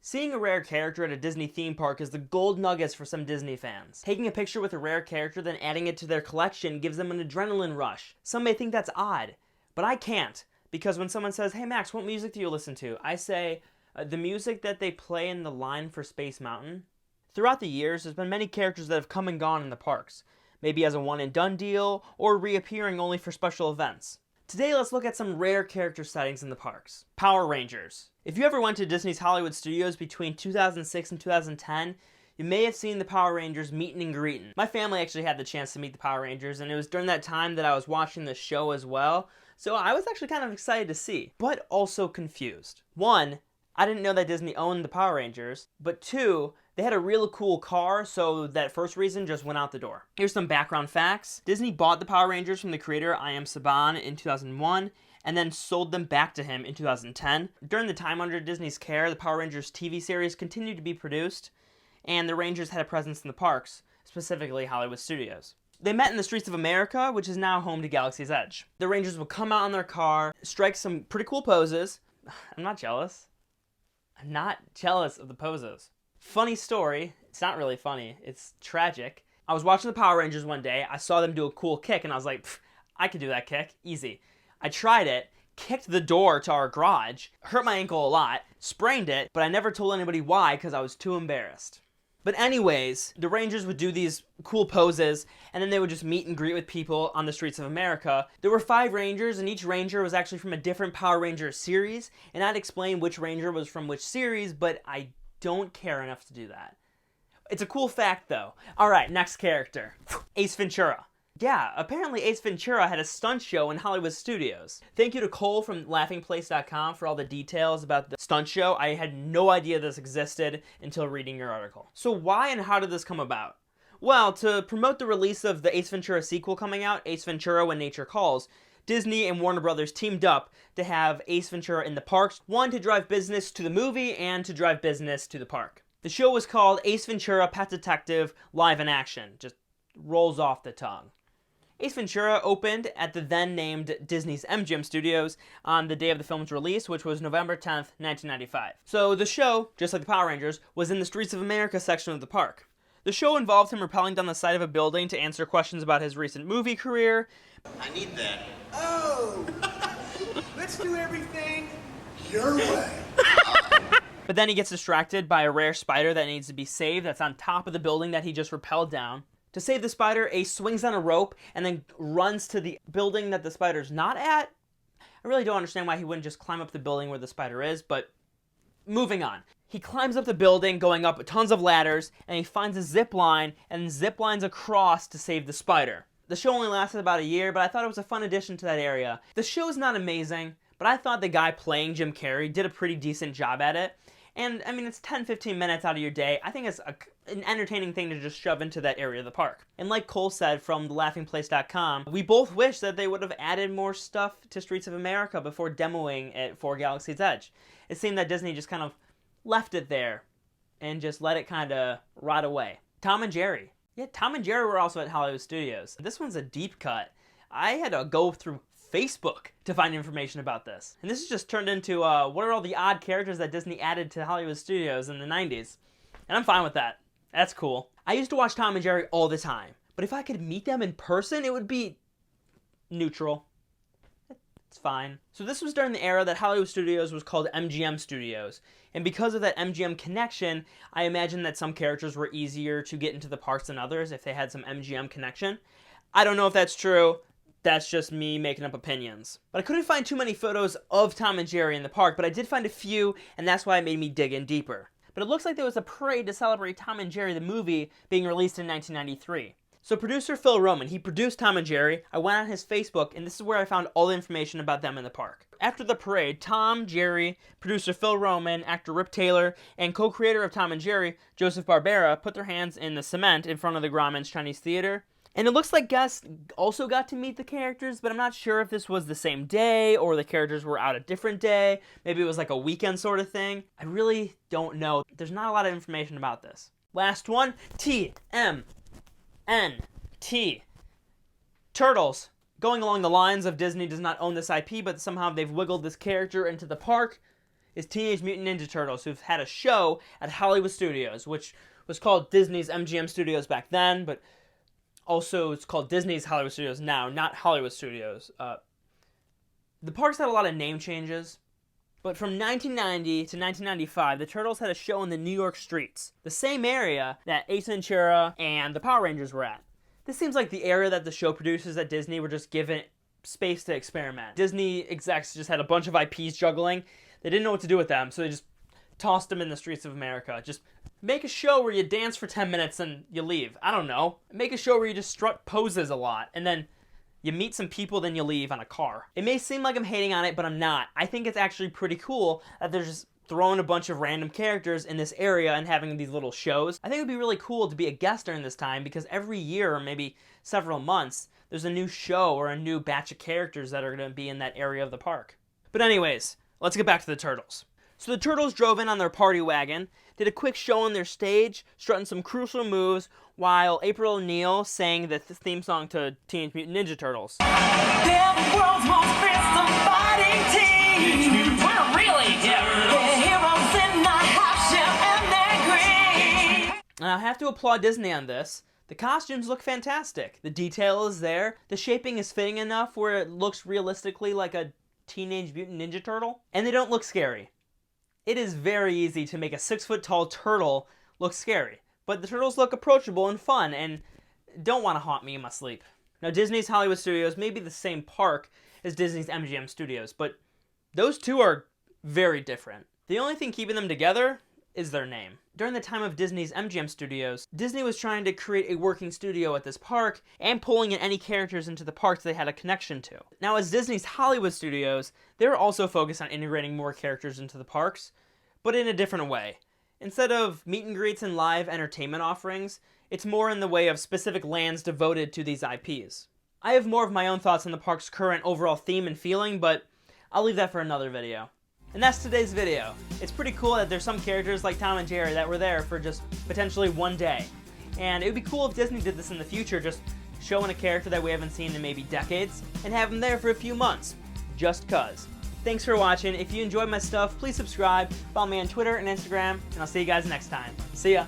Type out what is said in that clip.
Seeing a rare character at a Disney theme park is the gold nuggets for some Disney fans. Taking a picture with a rare character, then adding it to their collection gives them an adrenaline rush. Some may think that's odd, but I can't. Because when someone says, "Hey Max, what music do you listen to?" I say, the music that they play in the line for Space Mountain. Throughout the years, there's been many characters that have come and gone in the parks. Maybe as a one-and-done deal, or reappearing only for special events. Today, let's look at some rare character sightings in the parks. Power Rangers. If you ever went to Disney's Hollywood Studios between 2006 and 2010, you may have seen the Power Rangers meeting and greeting. My family actually had the chance to meet the Power Rangers, and it was during that time that I was watching the show as well, so I was actually kind of excited to see, but also confused. One, I didn't know that Disney owned the Power Rangers, but two, they had a real cool car, so that first reason just went out the door. Here's some background facts. Disney bought the Power Rangers from the creator I Am Saban in 2001, and then sold them back to him in 2010. During the time under Disney's care, the Power Rangers TV series continued to be produced, and the Rangers had a presence in the parks, specifically Hollywood Studios. They met in the streets of America, which is now home to Galaxy's Edge. The Rangers would come out in their car, strike some pretty cool poses. I'm not jealous. I'm not jealous of the poses. Funny story. It's not really funny. It's tragic. I was watching the Power Rangers one day. I saw them do a cool kick, and I was like, I could do that kick. Easy. I tried it, kicked the door to our garage, hurt my ankle a lot, sprained it, but I never told anybody why because I was too embarrassed. But anyways, the Rangers would do these cool poses, and then they would just meet and greet with people on the streets of America. There were 5 Rangers, and each Ranger was actually from a different Power Ranger series, and I'd explain which Ranger was from which series, but I don't care enough to do that. It's a cool fact, though. Alright, next character. Ace Ventura. Yeah, apparently Ace Ventura had a stunt show in Hollywood Studios. Thank you to Cole from laughingplace.com for all the details about the stunt show. I had no idea this existed until reading your article. So why and how did this come about? Well, to promote the release of the Ace Ventura sequel coming out, Ace Ventura When Nature Calls, Disney and Warner Brothers teamed up to have Ace Ventura in the parks, one to drive business to the movie and to drive business to the park. The show was called Ace Ventura Pet Detective Live in Action. Just rolls off the tongue. Ace Ventura opened at the then-named Disney's MGM Studios on the day of the film's release, which was November 10th, 1995. So the show, just like the Power Rangers, was in the Streets of America section of the park. The show involved him rappelling down the side of a building to answer questions about his recent movie career. I need that. Oh! Let's do everything your way. But then he gets distracted by a rare spider that needs to be saved that's on top of the building that he just rappelled down. To save the spider, Ace swings on a rope and then runs to the building that the spider's not at. I really don't understand why he wouldn't just climb up the building where the spider is, but moving on. He climbs up the building, going up tons of ladders, and he finds a zip line and zip lines across to save the spider. The show only lasted about a year, but I thought it was a fun addition to that area. The show's not amazing, but I thought the guy playing Jim Carrey did a pretty decent job at it. And, I mean, it's 10-15 minutes out of your day. I think it's an entertaining thing to just shove into that area of the park. And like Cole said from laughingplace.com, we both wish that they would have added more stuff to Streets of America before demoing it for Galaxy's Edge. It seemed that Disney just kind of left it there and just let it kind of rot away. Tom and Jerry. Yeah, Tom and Jerry were also at Hollywood Studios. This one's a deep cut. I had to go through Facebook to find information about this. And this has just turned into, what are all the odd characters that Disney added to Hollywood Studios in the 90s? And I'm fine with that. That's cool. I used to watch Tom and Jerry all the time. But if I could meet them in person, it would be neutral. It's fine. So this was during the era that Hollywood Studios was called MGM Studios. And because of that MGM connection, I imagine that some characters were easier to get into the parks than others if they had some MGM connection. I don't know if that's true. That's just me making up opinions. But I couldn't find too many photos of Tom and Jerry in the park, but I did find a few, and that's why it made me dig in deeper. But it looks like there was a parade to celebrate Tom and Jerry the movie being released in 1993. So producer Phil Roman, he produced Tom and Jerry. I went on his Facebook, and this is where I found all the information about them in the park. After the parade, Tom, Jerry, producer Phil Roman, actor Rip Taylor, and co-creator of Tom and Jerry, Joseph Barbera, put their hands in the cement in front of the Grauman's Chinese Theater. And it looks like guests also got to meet the characters, but I'm not sure if this was the same day or the characters were out a different day. Maybe it was like a weekend sort of thing. I really don't know. There's not a lot of information about this. Last one, TMNT. Turtles. Going along the lines of Disney does not own this IP, but somehow they've wiggled this character into the park. is Teenage Mutant Ninja Turtles, who've had a show at Hollywood Studios, which was called Disney's MGM Studios back then, but also it's called Disney's Hollywood Studios now, not Hollywood Studios. The parks had a lot of name changes, but from 1990 to 1995, the Turtles had a show in the New York streets, the same area that Ace Ventura and the Power Rangers were at. This seems like the area that the show producers at Disney were just given space to experiment. Disney execs just had a bunch of IPs juggling. They didn't know what to do with them, so they just tossed them in the streets of America. Just make a show where you dance for 10 minutes and you leave. I don't know. Make a show where you just strut poses a lot, and then you meet some people, then you leave on a car. It may seem like I'm hating on it, but I'm not. I think it's actually pretty cool that they're just throwing a bunch of random characters in this area and having these little shows. I think it would be really cool to be a guest during this time, because every year, or maybe several months, there's a new show or a new batch of characters that are going to be in that area of the park. But anyways, let's get back to the Turtles. So the Turtles drove in on their party wagon, did a quick show on their stage, strutting some crucial moves, while April O'Neil sang the theme song to Teenage Mutant Ninja Turtles. They're the world's most fearsome fighting team. We're really different. They're heroes in the half shell and they're green. And I have to applaud Disney on this. The costumes look fantastic. The detail is there. The shaping is fitting enough where it looks realistically like a Teenage Mutant Ninja Turtle. And they don't look scary. It is very easy to make a 6-foot-tall turtle look scary. But the turtles look approachable and fun and don't want to haunt me in my sleep. Now, Disney's Hollywood Studios may be the same park as Disney's MGM Studios, but those two are very different. The only thing keeping them together is their name. During the time of Disney's MGM Studios, Disney was trying to create a working studio at this park and pulling in any characters into the parks they had a connection to. Now, as Disney's Hollywood Studios, they were also focused on integrating more characters into the parks, but in a different way. Instead of meet and greets and live entertainment offerings, it's more in the way of specific lands devoted to these IPs. I have more of my own thoughts on the park's current overall theme and feeling, but I'll leave that for another video. And that's today's video. It's pretty cool that there's some characters like Tom and Jerry that were there for just potentially one day. And it would be cool if Disney did this in the future, just showing a character that we haven't seen in maybe decades, and have him there for a few months, just cuz. Thanks for watching. If you enjoyed my stuff, please subscribe, follow me on Twitter and Instagram, and I'll see you guys next time. See ya!